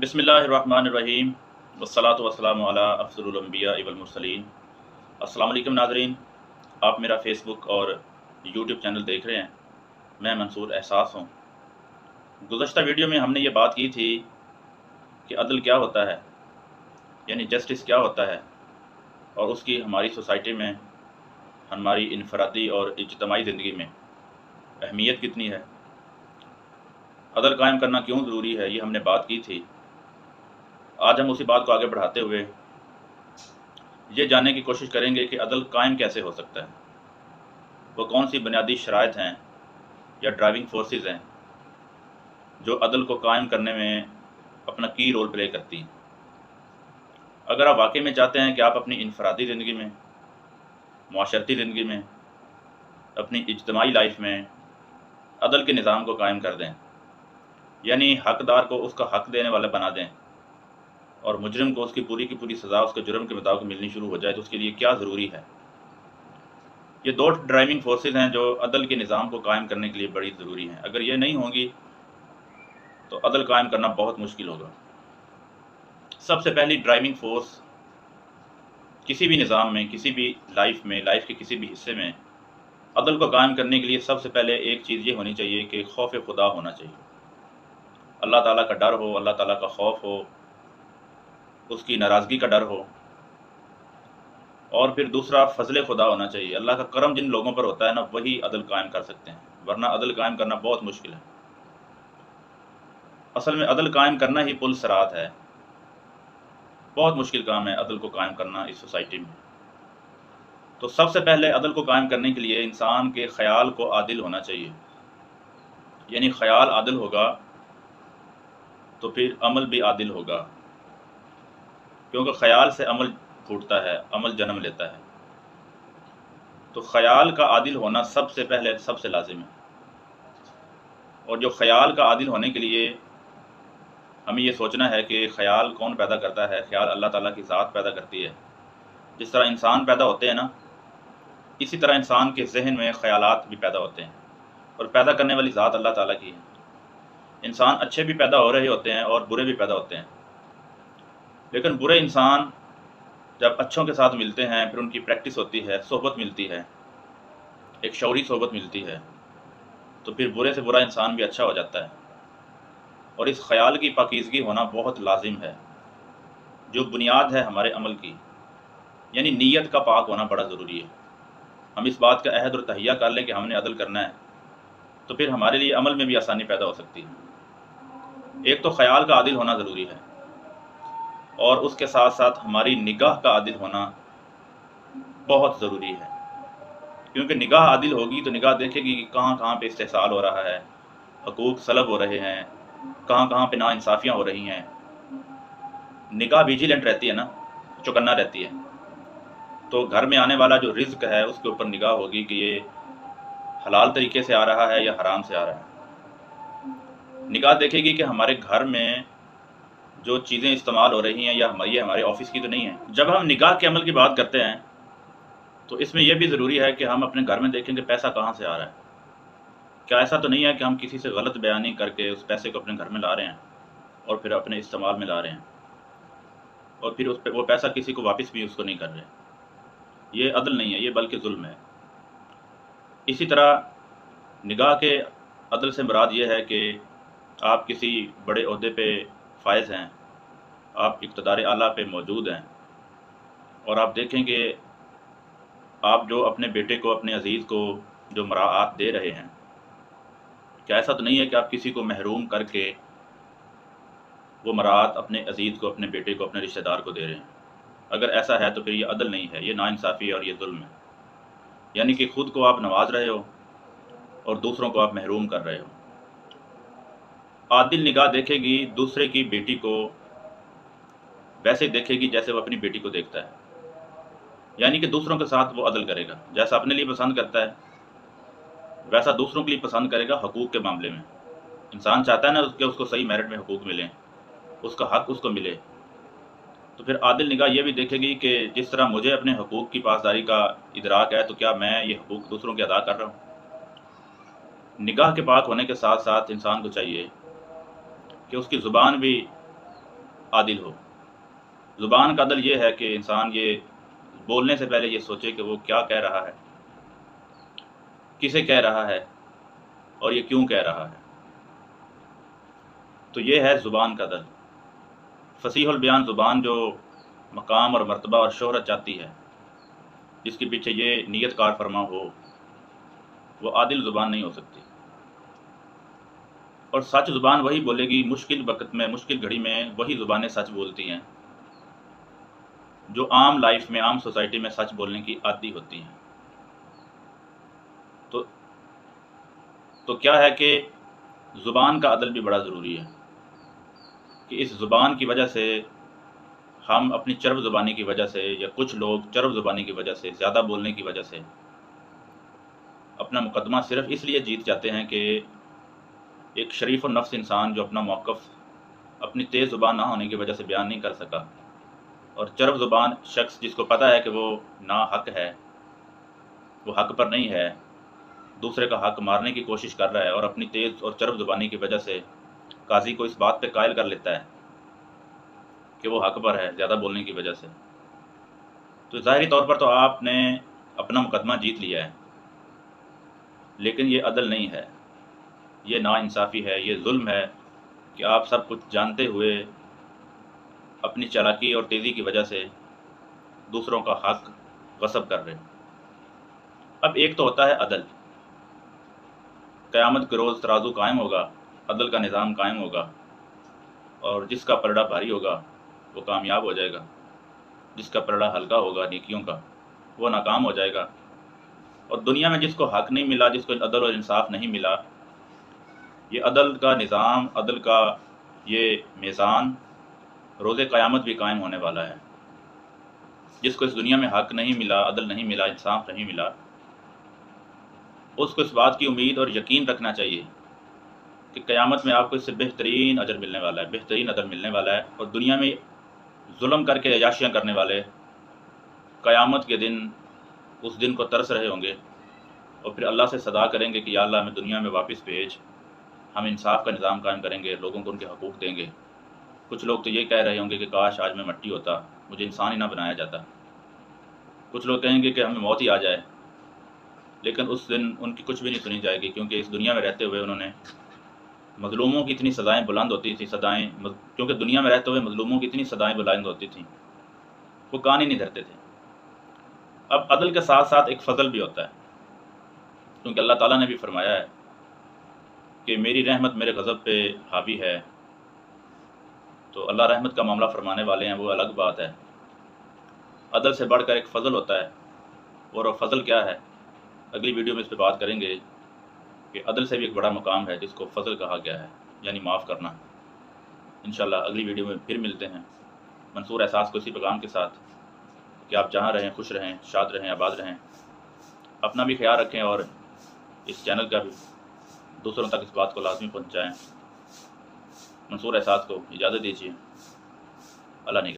बिस्मिल्लाहिर्रहमानिर्रहीम वस्सलातु वस्सलामु अला अफज़लुल अंबिया वल मुरसलीन। अस्सलाम वालेकुम नाज़रीन, आप मेरा फ़ेसबुक और यूट्यूब चैनल देख रहे हैं। मैं मंसूर एहसास हूँ। गुज़श्ता वीडियो में हमने ये बात की थी कि अदल क्या होता है, यानी जस्टिस क्या होता है, और उसकी हमारी सोसाइटी में, हमारी इनफरादी और इज्तिमाई ज़िंदगी में अहमियत कितनी है, अदल कायम करना क्यों ज़रूरी है, ये हमने बात की थी। आज हम उसी बात को आगे बढ़ाते हुए ये जानने की कोशिश करेंगे कि अदल कायम कैसे हो सकता है। वो कौन सी बुनियादी शराइत हैं या ड्राइविंग फोर्सेस हैं जो अदल को कायम करने में अपना की रोल प्ले करती हैं। अगर आप वाकई में चाहते हैं कि आप अपनी इनफरादी ज़िंदगी में, मुआशरती ज़िंदगी में, अपनी इज्तिमाई लाइफ में अदल के निज़ाम को कायम कर दें, यानी हकदार को उसका हक देने वाला बना दें और मुजरिम को उसकी पूरी की पूरी सज़ा उसके जुर्म के मुताबिक मिलनी शुरू हो जाए, तो उसके लिए क्या ज़रूरी है। ये दो ड्राइविंग फोर्सेस हैं जो अदल के निज़ाम को कायम करने के लिए बड़ी ज़रूरी हैं। अगर ये नहीं होंगी तो अदल कायम करना बहुत मुश्किल होगा। सबसे पहली ड्राइविंग फोर्स किसी भी निज़ाम में, किसी भी लाइफ में, लाइफ के किसी भी हिस्से में अदल को कायम करने के लिए सबसे पहले एक चीज़ ये होनी चाहिए कि खौफ खुदा होना चाहिए। अल्लाह ताला का डर हो, अल्लाह ताला का खौफ हो, उसकी नाराज़गी का डर हो, और फिर दूसरा फजल खुदा होना चाहिए। अल्लाह का करम जिन लोगों पर होता है ना, वही अदल कायम कर सकते हैं, वरना अदल कायम करना बहुत मुश्किल है। असल में अदल कायम करना ही पुल सरात है। बहुत मुश्किल काम है अदल को कायम करना इस सोसाइटी में। तो सबसे पहले अदल को कायम करने के लिए इंसान के ख्याल को आदिल होना चाहिए, यानी ख्याल आदिल होगा तो फिर अमल भी आदिल होगा, क्योंकि ख्याल से अमल फूटता है, अमल जन्म लेता है। तो ख्याल का आदिल होना सबसे पहले सबसे लाजिम है। और जो ख्याल का आदिल होने के लिए हमें ये सोचना है कि ख्याल कौन पैदा करता है। ख्याल अल्लाह ताला की ज़ात पैदा करती है। जिस तरह इंसान पैदा होते हैं ना, इसी तरह इंसान के जहन में ख्यालात भी पैदा होते हैं, और पैदा करने वाली ज़ात अल्लाह ताला की है। इंसान अच्छे भी पैदा हो रहे होते हैं और बुरे भी पैदा होते हैं, लेकिन बुरे इंसान जब अच्छों के साथ मिलते हैं, फिर उनकी प्रैक्टिस होती है, सोहबत मिलती है, एक शौरी सोहबत मिलती है, तो फिर बुरे से बुरा इंसान भी अच्छा हो जाता है। और इस ख्याल की पाकीज़गी होना बहुत लाजिम है, जो बुनियाद है हमारे अमल की, यानी नीयत का पाक होना बड़ा ज़रूरी है। हम इस बात का अहद और तहिया कर लें कि हमने अदल करना है, तो फिर हमारे लिए अमल में भी आसानी पैदा हो सकती है। एक तो ख्याल का आदिल होना ज़रूरी है, और उसके साथ साथ हमारी निगाह का आदिल होना बहुत ज़रूरी है, क्योंकि निगाह आदिल होगी तो निगाह देखेगी कि कहाँ कहाँ पे इस्तेहसाल हो रहा है, हकूक़ सलब हो रहे हैं, कहाँ कहाँ पे नाइंसाफ़ियाँ हो रही हैं। निगाह विजिलेंट रहती है ना, चौकन्ना रहती है। तो घर में आने वाला जो रिज़्क है उसके ऊपर निगाह होगी कि ये हलाल तरीके से आ रहा है या हराम से आ रहा है। निगाह देखेगी कि हमारे घर में जो चीज़ें इस्तेमाल हो रही हैं या हमारे ऑफिस की तो नहीं है। जब हम निगाह के अमल की बात करते हैं तो इसमें यह भी ज़रूरी है कि हम अपने घर में देखें कि पैसा कहाँ से आ रहा है। क्या ऐसा तो नहीं है कि हम किसी से गलत बयानी करके उस पैसे को अपने घर में ला रहे हैं और फिर अपने इस्तेमाल में ला रहे हैं, और फिर उस पे वो पैसा किसी को वापस भी उसको नहीं कर रहे। ये अदल नहीं है, ये बल्कि जुल्म है। इसी तरह निगाह के अदल से मुराद ये है कि आप किसी बड़े ओहदे पे फायज़ हैं, आप इक़्तिदार आला पे मौजूद हैं, और आप देखें कि आप जो अपने बेटे को, अपने अज़ीज़ को जो मराआत दे रहे हैं, क्या ऐसा तो नहीं है कि आप किसी को महरूम करके वो मराआत अपने अज़ीज़ को, अपने बेटे को, अपने रिश्तेदार को दे रहे हैं। अगर ऐसा है तो फिर ये अदल नहीं है, ये नाइंसाफ़ी है और ये जुल्म है। यानी कि ख़ुद को आप नवाज रहे हो और दूसरों को आप महरूम कर रहे हो। आदिल निगाह देखेगी दूसरे की बेटी को वैसे देखेगी जैसे वो अपनी बेटी को देखता है, यानी कि दूसरों के साथ वो अदल करेगा। जैसा अपने लिए पसंद करता है वैसा दूसरों के लिए पसंद करेगा। हकूक़ के मामले में इंसान चाहता है ना कि उसको सही मेरिट में हकूक़ मिलें, उसका हक़ उसको मिले। तो फिर आदिल निगाह ये भी देखेगी कि जिस तरह मुझे अपने हकूक़ की पासदारी का इदराक है, तो क्या मैं ये हकूक़ दूसरों के अदा कर रहा हूँ। निगाह के पाक होने के साथ साथ इंसान को चाहिए कि उसकी ज़ुबान भी عادل ہو۔ زبان کا عدل یہ ہے کہ انسان یہ بولنے سے پہلے یہ سوچے کہ وہ کیا کہہ رہا ہے، کسے کہہ رہا ہے، اور یہ کیوں کہہ رہا ہے۔ تو یہ ہے زبان کا عدل۔ فصیح البیان زبان جو مقام اور مرتبہ اور شہرت چاہتی ہے، جس کے پیچھے یہ نیت کار فرما ہو، وہ عادل زبان نہیں ہو سکتی۔ اور سچ زبان وہی بولے گی مشکل وقت میں، مشکل گھڑی میں وہی زبانیں سچ بولتی ہیں جو عام لائف میں، عام سوسائٹی میں سچ بولنے کی عادی ہوتی ہیں۔ تو کیا ہے کہ زبان کا عدل بھی بڑا ضروری ہے کہ اس زبان کی وجہ سے ہم اپنی چرب زبانی کی وجہ سے، یا کچھ لوگ چرب زبانی کی وجہ سے، زیادہ بولنے کی وجہ سے اپنا مقدمہ صرف اس لیے جیت جاتے ہیں کہ ایک شریف النفس انسان جو اپنا موقف اپنی تیز زبان نہ ہونے کی وجہ سے بیان نہیں کر سکا، اور چرب زبان شخص جس کو پتہ ہے کہ وہ ناحق ہے، وہ حق پر نہیں ہے، دوسرے کا حق مارنے کی کوشش کر رہا ہے، اور اپنی تیز اور چرب زبانی کی وجہ سے قاضی کو اس بات پہ قائل کر لیتا ہے کہ وہ حق پر ہے زیادہ بولنے کی وجہ سے، تو ظاہری طور پر تو آپ نے اپنا مقدمہ جیت لیا ہے، لیکن یہ عدل نہیں ہے، یہ ناانصافی ہے، یہ ظلم ہے کہ آپ سب کچھ جانتے ہوئے اپنی چالاکی اور تیزی کی وجہ سے دوسروں کا حق غصب کر رہے ہیں۔ اب ایک تو ہوتا ہے عدل، قیامت کے روز ترازو قائم ہوگا، عدل کا نظام قائم ہوگا، اور جس کا پلڑا بھاری ہوگا وہ کامیاب ہو جائے گا، جس کا پلڑا ہلکا ہوگا نیکیوں کا وہ ناکام ہو جائے گا۔ اور دنیا میں جس کو حق نہیں ملا، جس کو عدل اور انصاف نہیں ملا، یہ عدل کا نظام، عدل کا یہ میزان روز قیامت بھی قائم ہونے والا ہے۔ جس کو اس دنیا میں حق نہیں ملا، عدل نہیں ملا، انصاف نہیں ملا، اس کو اس بات کی امید اور یقین رکھنا چاہیے کہ قیامت میں آپ کو اس سے بہترین اجر ملنے والا ہے، بہترین اجر ملنے والا ہے۔ اور دنیا میں ظلم کر کے عیاشیاں کرنے والے قیامت کے دن اس دن کو ترس رہے ہوں گے، اور پھر اللہ سے صدا کریں گے کہ یا اللہ ہمیں دنیا میں واپس بھیج، ہم انصاف کا نظام قائم کریں گے، لوگوں کو ان کے حقوق دیں گے۔ کچھ لوگ تو یہ کہہ رہے ہوں گے کہ کاش آج میں مٹی ہوتا، مجھے انسان ہی نہ بنایا جاتا۔ کچھ لوگ کہیں گے کہ ہمیں موت ہی آ جائے، لیکن اس دن ان کی کچھ بھی نہیں سنی جائے گی، کیونکہ اس دنیا میں رہتے ہوئے انہوں نے مظلوموں کی اتنی سزائیں بلند ہوتی تھیں، کیونکہ دنیا میں رہتے ہوئے مظلوموں کی اتنی سزائیں بلند ہوتی تھیں، وہ کان ہی نہیں دھرتے تھے۔ اب عدل کے ساتھ ساتھ ایک فضل بھی ہوتا ہے، کیونکہ اللہ تعالیٰ نے بھی فرمایا ہے کہ میری رحمت میرے غضب پہ حاوی ہے۔ تو اللہ رحمت کا معاملہ فرمانے والے ہیں، وہ الگ بات ہے۔ عدل سے بڑھ کر ایک فضل ہوتا ہے، اور وہ فضل کیا ہے اگلی ویڈیو میں اس پہ بات کریں گے کہ عدل سے بھی ایک بڑا مقام ہے جس کو فضل کہا گیا ہے، یعنی معاف کرنا۔ انشاءاللہ اگلی ویڈیو میں پھر ملتے ہیں منصور احساس کو اسی پیغام کے ساتھ کہ آپ جہاں رہیں خوش رہیں، شاد رہیں، آباد رہیں، اپنا بھی خیال رکھیں، اور اس چینل کا بھی دوسروں تک اس بات کو لازمی پہنچائیں۔ منصور احساس کو اجازت دیجیے، اللہ نگہبان۔